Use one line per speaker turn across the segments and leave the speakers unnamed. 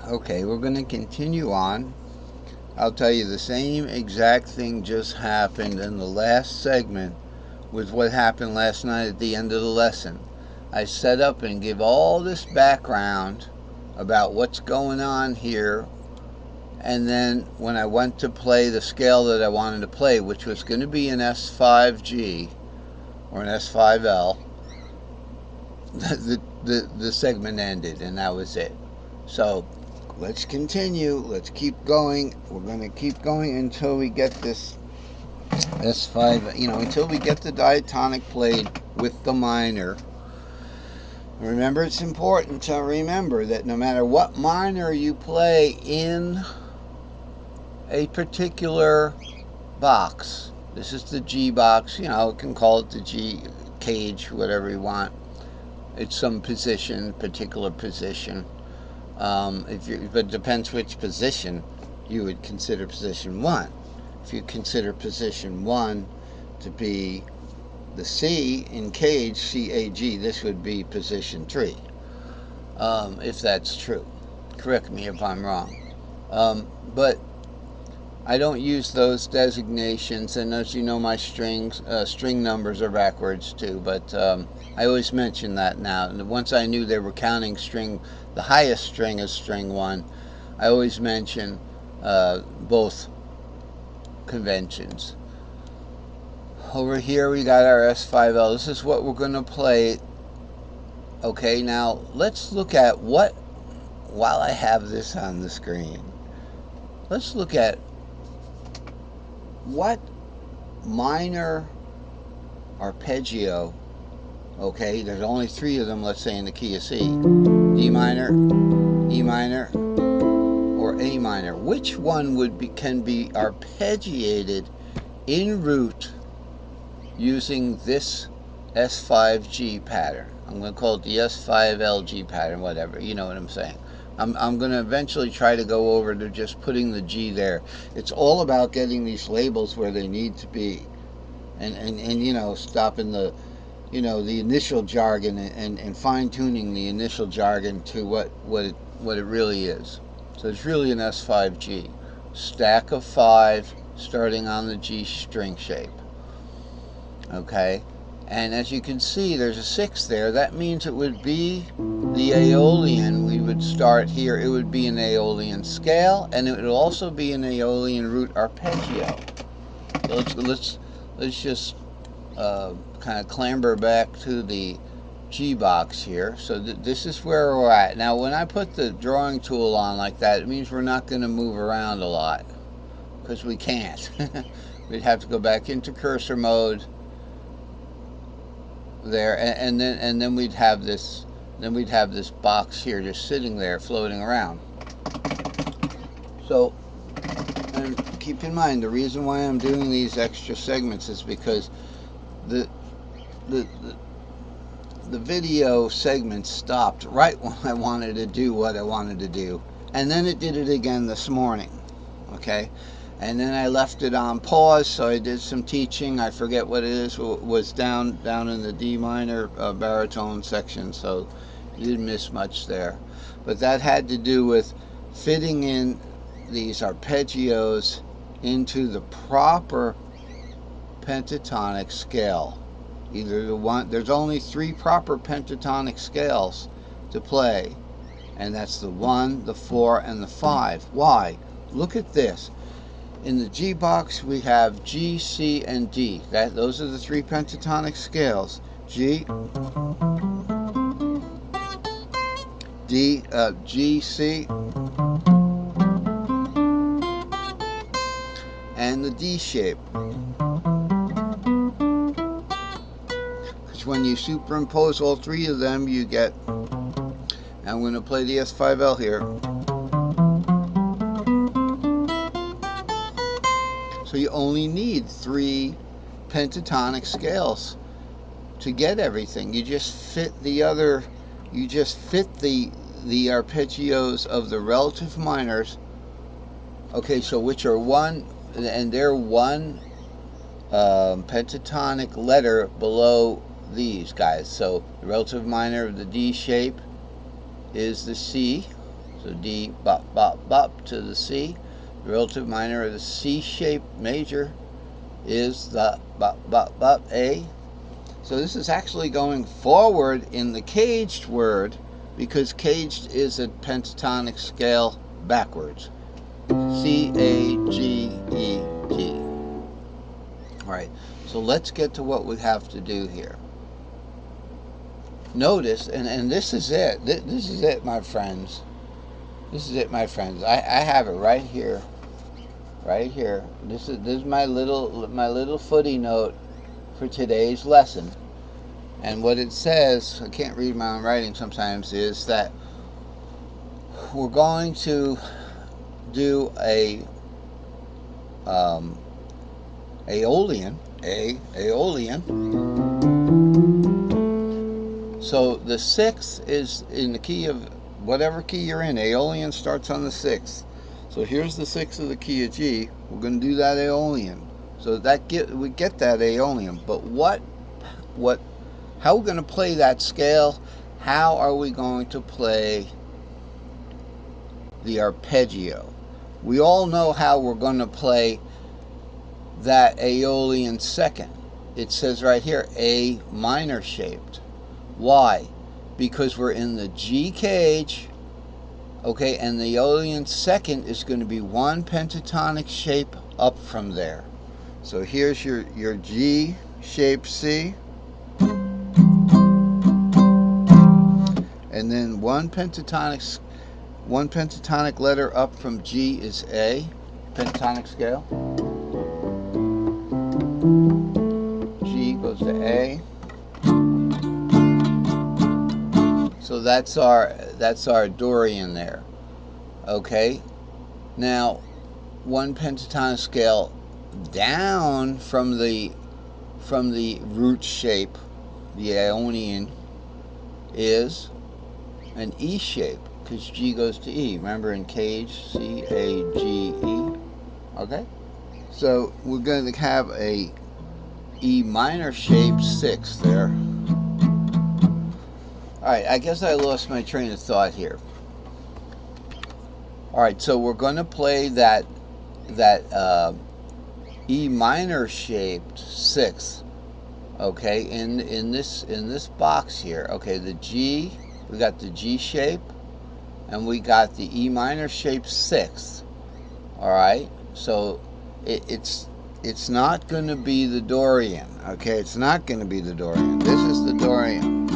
Okay, we're going to continue on. I'll tell you the same exact thing just happened in the last segment with what happened last night at the end of the lesson. I set up and give all this background about what's going on here, and then when I went to play the scale that I wanted to play, which was going to be an S5G or an S5L, the segment ended, and that was it. So let's continue. Let's keep going. We're going to keep going until we get this S5, until we get the diatonic played with the minor. Remember, it's important to remember that no matter what minor you play in a particular box, this is the G box, you can call it the G cage, whatever you want. It's some position, particular position. But it depends which position you would consider position 1. If you consider position 1 to be the C in cage, C-A-G, this would be position 3, if that's true. Correct me if I'm wrong. But I don't use those designations, and as you know, my string numbers are backwards too, but I always mention that now. And once I knew they were counting the highest string as string 1, I always mention both conventions. Over here we got our S5L. This is what we're going to play. Okay, now let's look at while I have this on the screen, let's look at what minor arpeggio, okay, there's only 3 of them, let's say, in the key of C. D minor, E minor, or A minor. Which one can be arpeggiated en route using this S5G pattern? I'm going to call it the S5LG pattern, whatever, you know what I'm saying. I'm going to eventually try to go over to just putting the G there. It's all about getting these labels where they need to be, and stopping the initial jargon and fine-tuning the initial jargon to what it really is. So it's really an S5G, stack of 5 starting on the G string shape. Okay, and as you can see, there's a 6 there. That means it would be the Aeolian. We would start here. It would be an Aeolian scale, and it would also be an Aeolian root arpeggio. So let's just kind of clamber back to the G box here. So this is where we're at. Now, when I put the drawing tool on like that, it means we're not going to move around a lot, because we can't. We'd have to go back into cursor mode there, and then we'd have this box here just sitting there floating around. So, and keep in mind, the reason why I'm doing these extra segments is because the video segment stopped right when I wanted to do what I wanted to do, and then it did it again this morning. Okay, and then I left it on pause, so I did some teaching. I forget what it is. It was down in the D minor baritone section, so you didn't miss much there. But that had to do with fitting in these arpeggios into the proper pentatonic scale. Either the one, there's only 3 proper pentatonic scales to play, and that's the 1, the 4, and the 5. Why? Look at this. In the G box, we have G, C, and D. Those are the 3 pentatonic scales. G, D, G, C, and the D shape. Because when you superimpose all 3 of them, you get, I'm going to play the S5L here. So you only need 3 pentatonic scales to get everything. You just fit the arpeggios of the relative minors. Okay, so which are 1, and they're 1 pentatonic letter below these guys. So the relative minor of the D shape is the C. So D, bop, bop, bop to the C. The relative minor of the C-shaped major is the bop, bop, bop, A. So this is actually going forward in the caged word, because caged is a pentatonic scale backwards. C, A, G, E, G. All right, so let's get to what we have to do here. Notice, and this is it. This is it, my friends. This is it, my friends. I have it right here. Right here. This is my little footy note for today's lesson. And what it says, I can't read my own writing sometimes, is that we're going to do a aeolian. So the sixth is in the key of whatever key you're in. Aeolian starts on the sixth. So here's the sixth of the key of G. We're going to do that aeolian. So that we get that aeolian. But how are we going to play that scale? How are we going to play the arpeggio? We all know how we're going to play that aeolian second. It says right here, A minor shaped. Why? Because we're in the G cage, okay, and the aeolian second is going to be one pentatonic shape up from there. So here's your G shaped C, and then one pentatonic letter up from G is A, pentatonic scale. G goes to A. So that's our Dorian there. Okay. Now, one pentatonic scale down from the root shape, the Ionian, is an E shape, because G goes to E. Remember in cage, C, A, G, E. Okay? So we're going to have a E minor shaped sixth there. Alright, I guess I lost my train of thought here. Alright, so we're going to play that E minor shaped sixth, okay, in this box here. Okay, the G, we got the G shape, and we got the E minor shaped sixth. Alright, so it's not going to be the Dorian. Okay, it's not going to be the Dorian. This is the Dorian.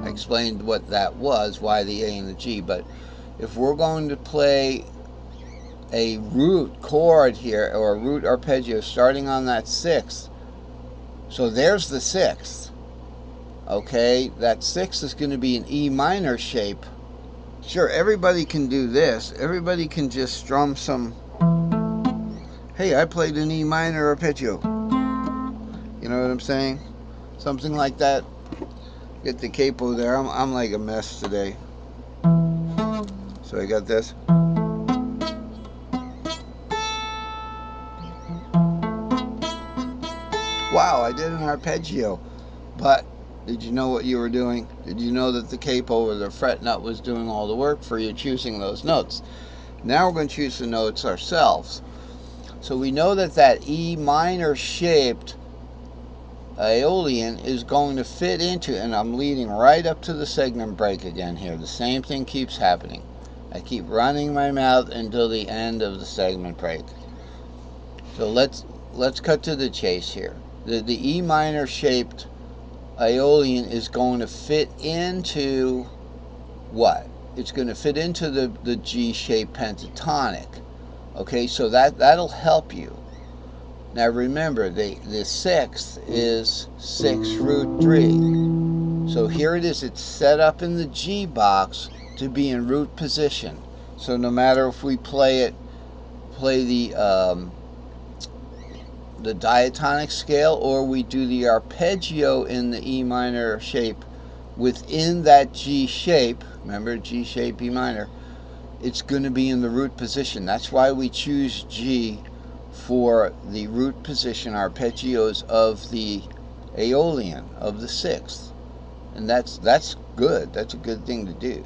I explained what that was, why the A and the G, but if we're going to play a root chord here, or a root arpeggio starting on that sixth, so there's the sixth, okay, that sixth is going to be an E minor shape. Sure, everybody can do this. Everybody can just strum some, hey, I played an E minor arpeggio. You know what I'm saying? Something like that. Get the capo there. I'm like a mess today. So I got this. Wow, I did an arpeggio. But did you know what you were doing? Did you know that the capo or the fret nut was doing all the work for you choosing those notes? Now we're going to choose the notes ourselves. So we know that E minor shaped aeolian is going to fit into, and I'm leading right up to the segment break again here. The same thing keeps happening. I keep running my mouth until the end of the segment break. So let's cut to the chase here. The E minor shaped aeolian is going to fit into what? It's going to fit into the G shaped pentatonic. Okay, so that'll help you. Now remember, the sixth is 6 root 3. So here it is. It's set up in the G box to be in root position. So no matter if we play the diatonic scale, or we do the arpeggio in the E minor shape within that G shape, remember G shape, E minor, it's going to be in the root position. That's why we choose G for the root position arpeggios of the aeolian, of the sixth. And that's good. That's a good thing to do.